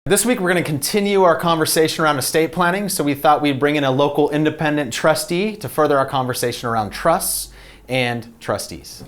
This week we're going to continue our conversation around estate planning, so we thought we'd bring in a local independent trustee to further our conversation around trusts and trustees.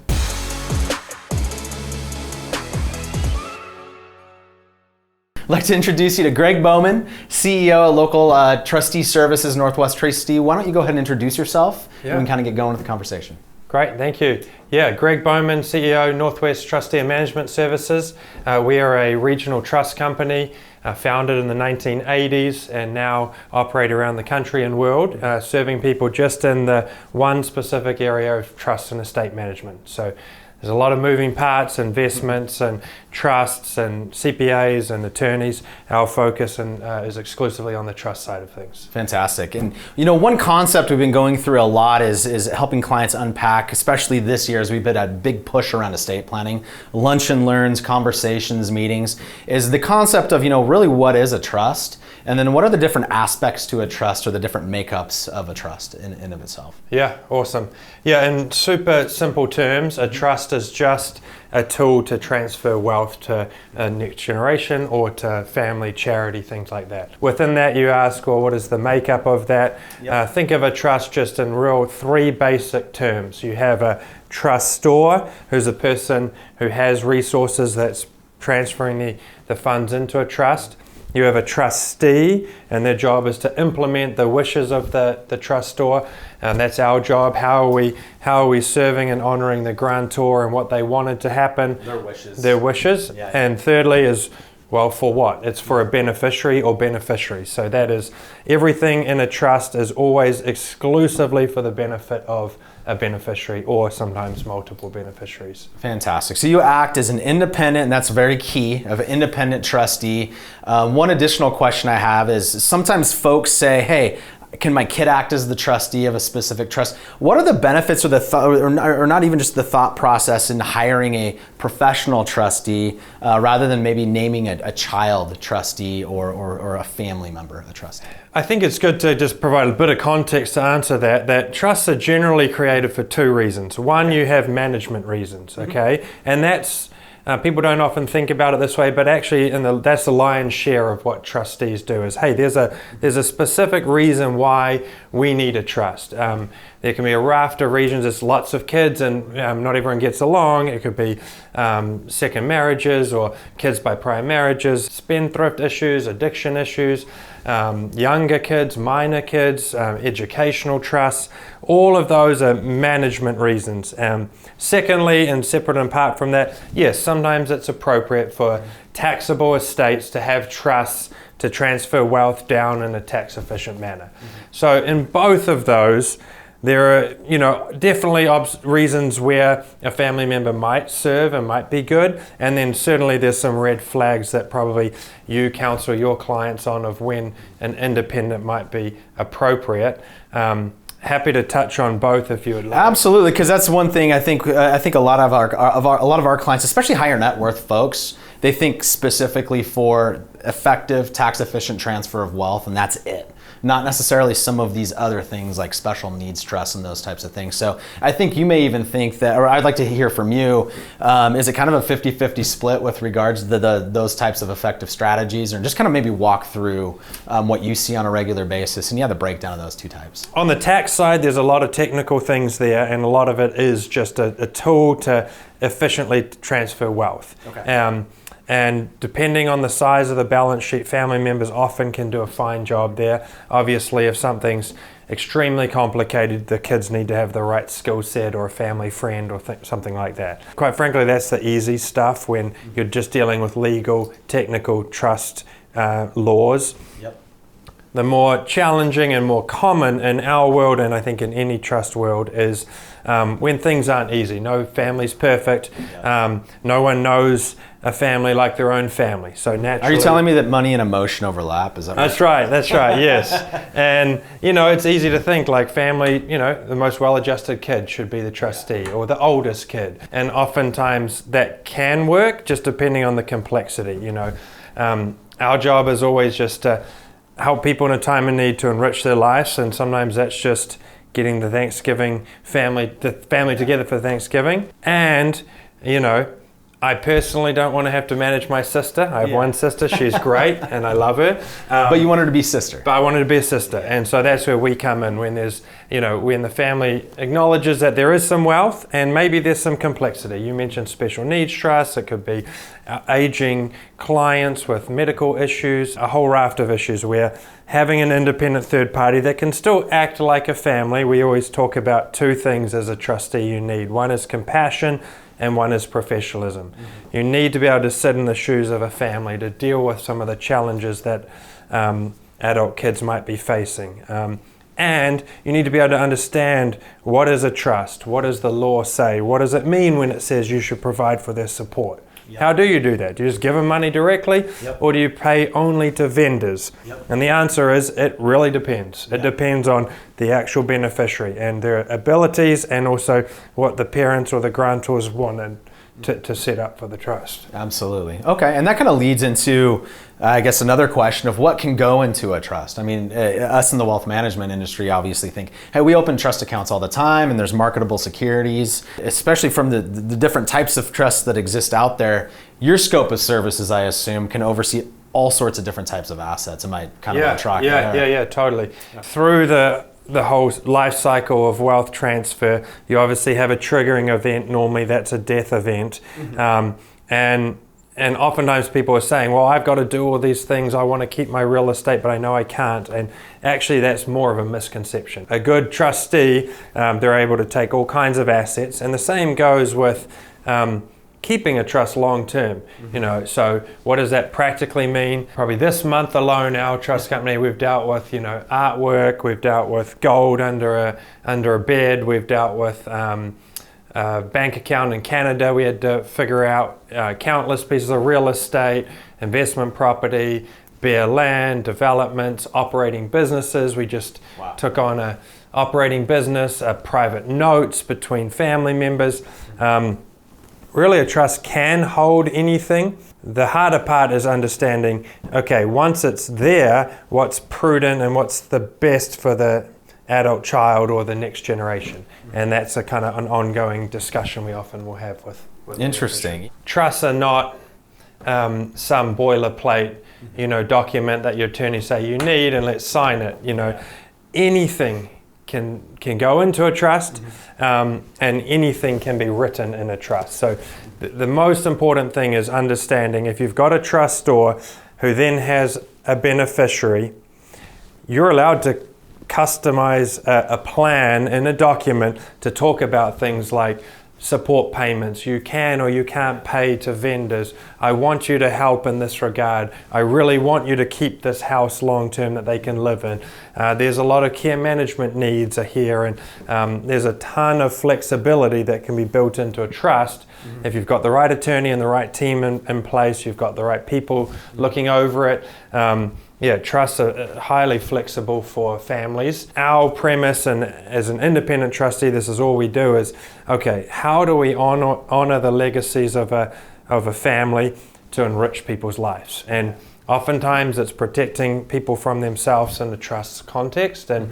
I'd like to introduce you to Greg Bowman, CEO of local Trustee Services, Northwest Trustee. Why don't you go ahead and introduce yourself and we can kind of get going with the conversation. Great, thank you. Yeah, Greg Bowman, CEO, Northwest Trustee and Management Services. We are a regional trust company founded in the 1980s and now operate around the country and world, serving people just in the one specific area of trust and estate management. So there's a lot of moving parts, investments and trusts and CPAs and attorneys. Our focus is exclusively on the trust side of things. Fantastic. And you know, one concept we've been going through a lot is helping clients unpack, especially this year as we've been a big push around estate planning, lunch and learns, conversations, meetings, is the concept of, you know, really what is a trust? And then what are the different aspects to a trust or the different makeups of a trust in of itself? Yeah, awesome. Yeah, in super simple terms, a trust is just a tool to transfer wealth to a next generation or to family, charity, things like that. Within that you ask, well, what is the makeup of that? Yep. Think of a trust just in real three basic terms. You have a trustor, who's a person who has resources that's transferring the funds into a trust. You have a trustee, and their job is to implement the wishes of the trustor, and that's our job. How are we serving and honoring the grantor and what they wanted to happen? Their wishes. Yeah. And thirdly is, well, for what? It's for a beneficiary or beneficiaries. So that is, everything in a trust is always exclusively for the benefit of a beneficiary or sometimes multiple beneficiaries. Fantastic. So you act as an independent, and that's very key, of an independent trustee. One additional question I have is sometimes folks say, hey, can my kid act as the trustee of a specific trust? What are the benefits or or not even just the thought process in hiring a professional trustee rather than maybe naming a child trustee or a family member a trustee? I think it's good to just provide a bit of context to answer that trusts are generally created for two reasons. One, you have management reasons, okay? And that's, people don't often think about it this way, but actually that's the lion's share of what trustees do is, hey, there's a specific reason why we need a trust. There can be a raft of reasons. It's lots of kids and not everyone gets along. It could be second marriages or kids by prior marriages, spendthrift issues, addiction issues, younger kids, minor kids, educational trusts. All of those are management reasons. Secondly, and separate and apart from that, yes, sometimes it's appropriate for taxable estates to have trusts to transfer wealth down in a tax efficient manner. So in both of those, there are, you know, definitely reasons where a family member might serve and might be good, and then certainly there's some red flags that probably you counsel your clients on of when an independent might be appropriate. Happy to touch on both if you would like. Absolutely, because that's one thing I think a lot of our clients, especially higher net worth folks, they think specifically for effective tax efficient transfer of wealth, and that's it. Not necessarily some of these other things like special needs trusts and those types of things. So I think you may even think that, or I'd like to hear from you, is it kind of a 50-50 split with regards to those types of effective strategies, or just kind of maybe walk through what you see on a regular basis and the breakdown of those two types? On the tax side, there's a lot of technical things there, and a lot of it is just a tool to efficiently transfer wealth. Okay. And depending on the size of the balance sheet, family members often can do a fine job there. Obviously, if something's extremely complicated, the kids need to have the right skill set or a family friend or something like that. Quite frankly, that's the easy stuff when you're just dealing with legal, technical, trust laws. Yep. The more challenging and more common in our world, and I think in any trust world, is when things aren't easy. No family's perfect. No one knows a family like their own family. So naturally, are you telling me that money and emotion overlap? Is that right? That's right, yes. And you know, it's easy to think like family, you know, the most well-adjusted kid should be the trustee or the oldest kid. And oftentimes that can work, just depending on the complexity, you know. Our job is always just to help people in a time of need to enrich their lives, and sometimes that's just getting the family together for Thanksgiving. And, you know, I personally don't want to have to manage my sister. I have one sister, she's great, and I love her. But you want her to be sister. But I wanted to be a sister, and so that's where we come in, when there's, when the family acknowledges that there is some wealth and maybe there's some complexity. You mentioned special needs trusts. It could be aging clients with medical issues, a whole raft of issues where having an independent third party that can still act like a family. We always talk about two things as a trustee you need. One is compassion, and one is professionalism. You need to be able to sit in the shoes of a family to deal with some of the challenges that adult kids might be facing. And you need to be able to understand, what is a trust? What does the law say? What does it mean when it says you should provide for their support? Yep. How do you do that? Do you just give them money directly? Yep. Or do you pay only to vendors? Yep. And the answer is, it really depends. Yep. It depends on the actual beneficiary and their abilities, and also what the parents or the grantors wanted to set up for the trust. Absolutely. Okay, and that kind of leads into, I guess, another question of what can go into a trust. I mean, us in the wealth management industry obviously think, hey, we open trust accounts all the time, and there's marketable securities, especially from the different types of trusts that exist out there. Your scope of services, I assume, can oversee all sorts of different types of assets. Am I kind of on track there? Yeah, totally. Yeah. Through the whole life cycle of wealth transfer, you obviously have a triggering event. Normally that's a death event. And oftentimes people are saying, well, I've got to do all these things. I want to keep my real estate, but I know I can't. And actually that's more of a misconception. A good trustee, they're able to take all kinds of assets, and the same goes with keeping a trust long term. So what does that practically mean? Probably this month alone, our trust company, we've dealt with artwork, we've dealt with gold under a bed, we've dealt with bank account in Canada. We had to figure out countless pieces of real estate, investment property, bare land, developments, operating businesses. We just took on a operating business, private notes between family members. Really, a trust can hold anything. The harder part is understanding, okay, once it's there, what's prudent and what's the best for the adult child or the next generation. And that's a kind of an ongoing discussion we often will have with Interesting. Trusts are not some boilerplate, document that your attorney say you need and let's sign it. Anything can go into a trust, and anything can be written in a trust. So the most important thing is understanding, if you've got a trustor who then has a beneficiary, you're allowed to customize a plan in a document to talk about things like support payments. You can or you can't pay to vendors. I want you to help in this regard. I really want you to keep this house long term that they can live in. There's a lot of care management needs here, and there's a ton of flexibility that can be built into a trust. If you've got the right attorney and the right team in place, you've got the right people looking over it. Trusts are highly flexible for families. Our premise, and as an independent trustee, this is all we do, is, okay, how do we honor the legacies of a family to enrich people's lives? And oftentimes it's protecting people from themselves in the trust's context, and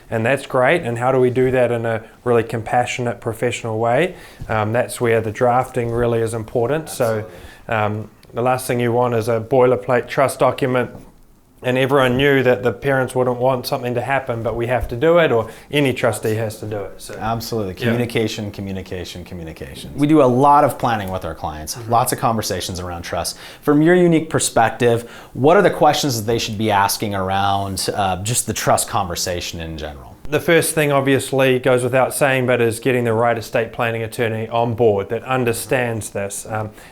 that's great. And how do we do that in a really compassionate, professional way? That's where the drafting really is important. Absolutely. So the last thing you want is a boilerplate trust document, and everyone knew that the parents wouldn't want something to happen, but we have to do it, or any trustee has to do it. So, absolutely. Communication. We do a lot of planning with our clients, lots of conversations around trust. From your unique perspective, what are the questions that they should be asking around just the trust conversation in general? The first thing obviously goes without saying, but is getting the right estate planning attorney on board that understands this.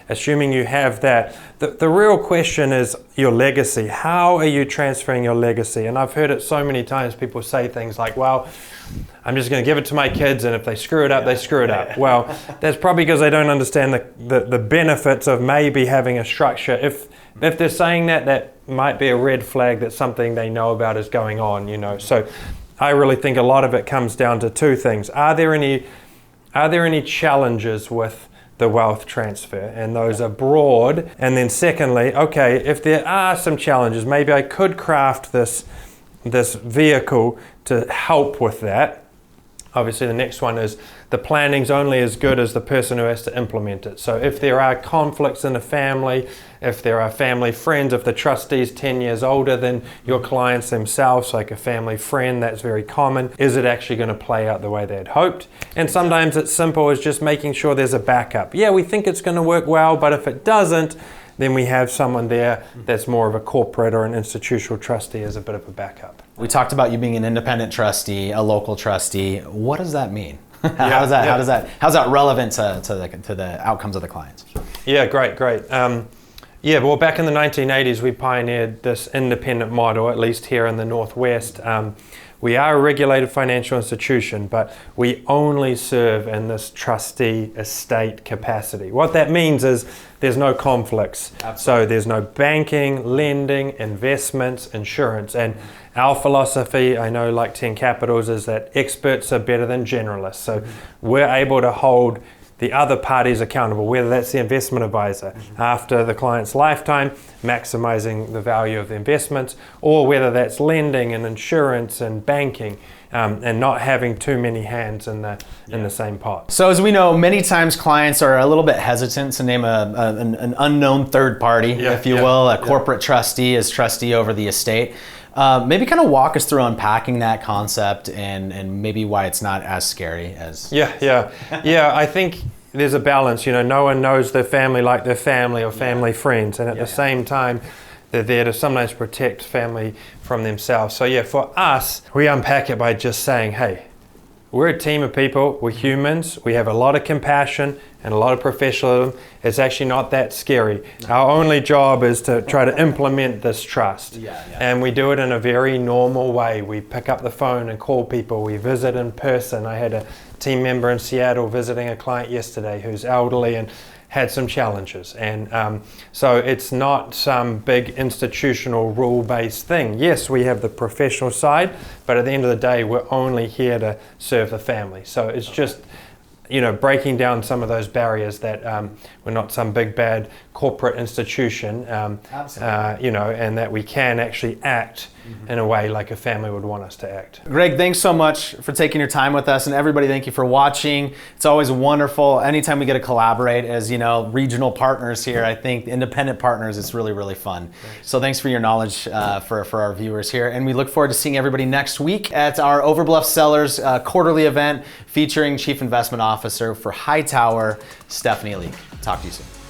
Assuming you have that, the real question is your legacy. How are you transferring your legacy? And I've heard it so many times, people say things like, well, I'm just going to give it to my kids, and if they screw it up, they screw it up. Well, that's probably because they don't understand the benefits of maybe having a structure. If they're saying that might be a red flag that something they know about is going on, So I really think a lot of it comes down to two things. Are there any challenges with the wealth transfer? And those are broad. And then secondly, okay, if there are some challenges, maybe I could craft this vehicle to help with that. Obviously, the next one is the planning's only as good as the person who has to implement it. So if there are conflicts in the family, if there are family friends, if the trustee's 10 years older than your clients themselves, like a family friend, that's very common. Is it actually going to play out the way they had hoped? And sometimes it's simple as just making sure there's a backup. Yeah, we think it's going to work well, but if it doesn't, then we have someone there that's more of a corporate or an institutional trustee as a bit of a backup. We talked about you being an independent trustee, a local trustee. What does that mean? How's that relevant to the outcomes of the clients? Yeah, great. Well, back in the 1980s, we pioneered this independent model, at least here in the Northwest. We are a regulated financial institution, but we only serve in this trustee estate capacity. What that means is there's no conflicts. Absolutely. So there's no banking, lending, investments, insurance. And our philosophy, I know like 10 Capitals, is that experts are better than generalists. So we're able to hold the other parties accountable, whether that's the investment advisor after the client's lifetime, maximizing the value of the investments, or whether that's lending and insurance and banking, and not having too many hands in the same pot. So as we know, many times clients are a little bit hesitant to name an unknown third party, if you will, a corporate trustee as trustee over the estate. Maybe kind of walk us through unpacking that concept and maybe why it's not as scary as... Yeah, I think there's a balance. No one knows their family like their family or family friends, and at the same time, they're there to sometimes protect family from themselves. So for us, we unpack it by just saying, hey, we're a team of people, we're humans, we have a lot of compassion and a lot of professionalism. It's actually not that scary. Our only job is to try to implement this trust. And we do it in a very normal way. We pick up the phone and call people, we visit in person. I had a team member in Seattle visiting a client yesterday who's elderly and had some challenges. And so it's not some big institutional rule-based thing. Yes, we have the professional side, but at the end of the day, we're only here to serve the family. So it's just, breaking down some of those barriers that we're not some big bad corporate institution, and that we can actually act in a way like a family would want us to act. Greg, thanks so much for taking your time with us, and everybody, thank you for watching. It's always wonderful. Anytime we get to collaborate as, regional partners here, I think independent partners, it's really, really fun. Thanks. So thanks for your knowledge for our viewers here, and we look forward to seeing everybody next week at our Overbluff Sellers quarterly event featuring Chief Investment Officer for Hightower, Stephanie Leake. Talk to you soon.